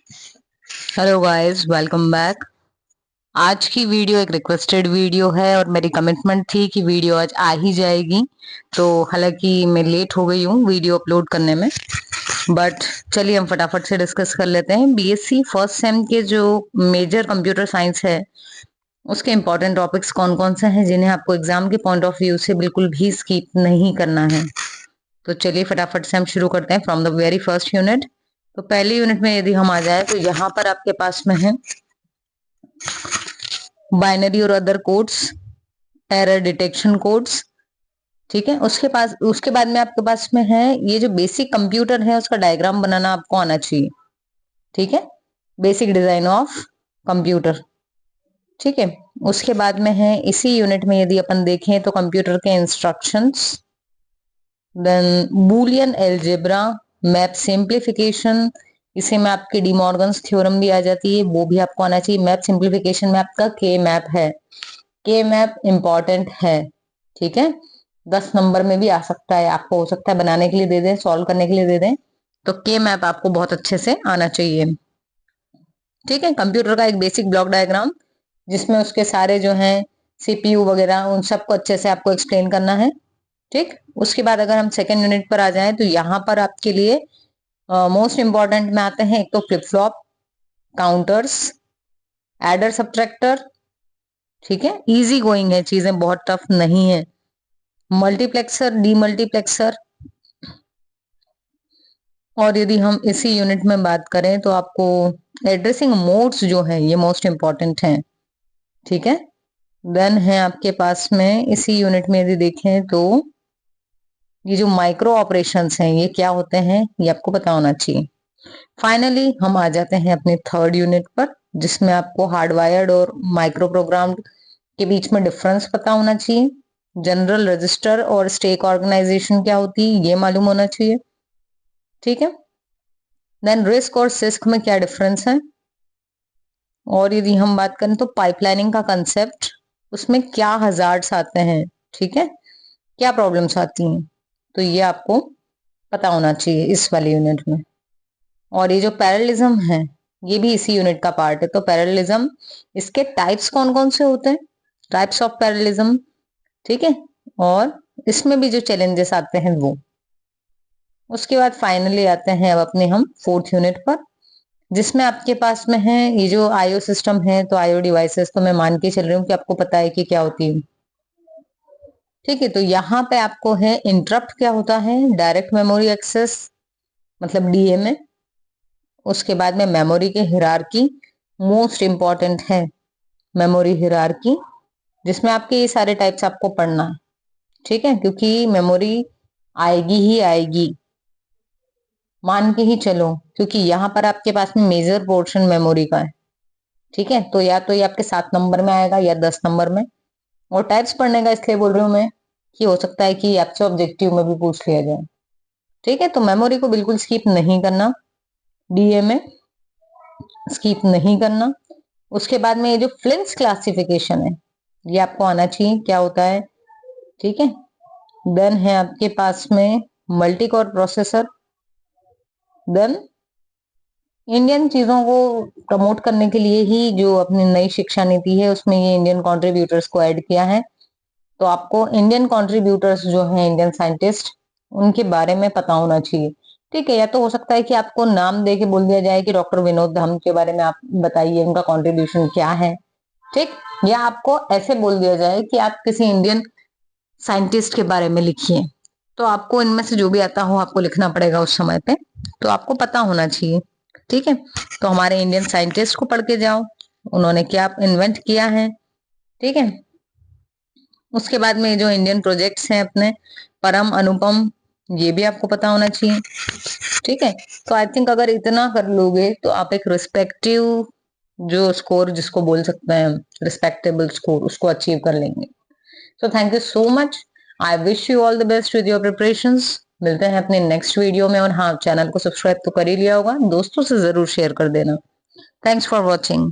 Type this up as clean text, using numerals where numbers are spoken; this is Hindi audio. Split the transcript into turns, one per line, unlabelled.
Hello guys, welcome back. आज की वीडियो एक रिक्वेस्टेड वीडियो है और मेरी कमिटमेंट थी कि वीडियो आज आ ही जाएगी। तो हालांकि मैं लेट हो गई हूँ वीडियो अपलोड करने में, बट चलिए हम फटाफट से डिस्कस कर लेते हैं। बीएससी फर्स्ट सेम के जो मेजर कंप्यूटर साइंस है उसके इंपॉर्टेंट टॉपिक्स कौन कौन से हैं जिन्हें आपको एग्जाम के पॉइंट ऑफ व्यू से बिल्कुल भी स्किप नहीं करना है। तो चलिए फटाफट से हम शुरू करते हैं from the very first unit. तो पहले यूनिट में यदि हम आ जाए तो यहाँ पर आपके पास में है बाइनरी और other codes, error detection codes. ठीक है, उसके बाद में आपके पास में है ये जो बेसिक कंप्यूटर है उसका डायग्राम बनाना आपको आना चाहिए। ठीक है, बेसिक डिजाइन ऑफ कंप्यूटर। ठीक है, उसके बाद में है इसी यूनिट में यदि अपन देखें तो कंप्यूटर के instructions, then Boolean algebra, map simplification. इसी में आपके डिमॉर्गन्स थ्योरम भी आ जाती है, वो भी आपको आना चाहिए। मैप सिंप्लीफिकेशन में आपका के मैप है, के मैप इंपॉर्टेंट है। ठीक है, 10 नंबर में भी आ सकता है, आपको हो सकता है बनाने के लिए दे दें, सॉल्व करने के लिए दे दें, तो के मैप आपको बहुत अच्छे से आना चाहिए। ठीक है, कंप्यूटर का एक बेसिक ब्लॉक डायग्राम जिसमें उसके सारे जो हैं सीपीयू वगैरह उन सबको अच्छे से आपको एक्सप्लेन करना है। ठीक, उसके बाद अगर हम सेकेंड यूनिट पर आ जाएं तो यहाँ पर आपके लिए मोस्ट इंपॉर्टेंट में आते हैं एक तो flip flop, counters, adder subtractor. ठीक है, इजी गोइंग है, चीजें बहुत टफ नहीं है। Multiplexer, demultiplexer. और यदि हम इसी यूनिट में बात करें तो आपको एड्रेसिंग मोड्स जो है ये मोस्ट इंपॉर्टेंट हैं। ठीक है, देन है आपके पास में इसी यूनिट में यदि देखें तो ये जो माइक्रो ऑपरेशंस हैं ये क्या होते हैं ये आपको पता होना चाहिए। फाइनली हम आ जाते हैं अपने थर्ड यूनिट पर जिसमें आपको हार्डवायर्ड और माइक्रो प्रोग्राम के बीच में डिफरेंस पता होना चाहिए। जनरल रजिस्टर और स्टेक ऑर्गेनाइजेशन क्या होती है ये मालूम होना चाहिए। ठीक है, देन रिस्क और सिस्क में क्या डिफरेंस है। और यदि हम बात करें तो पाइपलाइनिंग का कंसेप्ट, उसमें क्या हजार्ड्स आते हैं, ठीक है, क्या प्रॉब्लम्स आती हैं, तो ये आपको पता होना चाहिए इस वाले यूनिट में। और ये जो पैरेललिज्म है ये भी इसी यूनिट का पार्ट है। तो पैरेललिज्म, इसके टाइप्स कौन कौन से होते हैं, टाइप्स ऑफ पैरेललिज्म। ठीक है, और इसमें भी जो चैलेंजेस आते हैं वो। उसके बाद फाइनली आते हैं अब अपने हम फोर्थ यूनिट पर जिसमें आपके पास में है ये जो आईओ सिस्टम है। तो आईओ डिवाइसेस तो मैं मान के चल रही हूँ कि आपको पता है कि क्या होती है। ठीक है, तो यहाँ पे आपको है इंटरप्ट क्या होता है, डायरेक्ट मेमोरी एक्सेस मतलब डीएमए। उसके बाद में मेमोरी के हिरार्की, मोस्ट इंपॉर्टेंट है मेमोरी हिरार्की, जिसमें आपके ये सारे टाइप्स आपको पढ़ना है। ठीक है, क्योंकि मेमोरी आएगी ही आएगी, मान के ही चलो, क्योंकि यहाँ पर आपके पास में मेजर पोर्शन मेमोरी का है। ठीक है, तो या तो ये आपके 7 नंबर में आएगा या 10 नंबर में। और टाइप्स पढ़ने का इसलिए बोल रही हूँ मैं कि हो सकता है कि आपसे ऑब्जेक्टिव में भी पूछ लिया जाए। ठीक है, तो मेमोरी को बिल्कुल स्किप नहीं करना, डीएमए स्किप नहीं करना। उसके बाद में ये जो फ्लिंस क्लासिफिकेशन है ये आपको आना चाहिए क्या होता है। ठीक है, देन है आपके पास में multi core processor. Then Indian चीजों को प्रमोट करने के लिए ही जो अपनी नई शिक्षा नीति है उसमें ये इंडियन कंट्रीब्यूटर्स को ऐड किया है। तो आपको इंडियन कंट्रीब्यूटर्स जो हैं, इंडियन साइंटिस्ट, उनके बारे में पता होना चाहिए। ठीक है, या तो हो सकता है कि आपको नाम दे के बोल दिया जाए कि डॉक्टर विनोद धाम के बारे में आप बताइए, उनका कंट्रीब्यूशन क्या है। ठीक, या आपको ऐसे बोल दिया जाए कि आप किसी इंडियन साइंटिस्ट के बारे में लिखिए। तो आपको इनमें से जो भी आता हो आपको लिखना पड़ेगा उस समय पे, तो आपको पता होना चाहिए। ठीक है, तो हमारे इंडियन साइंटिस्ट को पढ़ के जाओ, उन्होंने क्या इन्वेंट किया है। ठीक है, उसके बाद में जो इंडियन प्रोजेक्ट्स हैं अपने, परम अनुपम, ये भी आपको पता होना चाहिए। ठीक है, तो आई थिंक अगर इतना कर लोगे तो आप एक रिस्पेक्टिव जो स्कोर जिसको बोल सकते हैं रिस्पेक्टेबल स्कोर उसको अचीव कर लेंगे। So thank you so much, I wish you all the best with your preparations. मिलते हैं अपने नेक्स्ट वीडियो में। और हाँ, चैनल को सब्सक्राइब तो कर ही लिया होगा, दोस्तों से जरूर शेयर कर देना। Thanks for watching.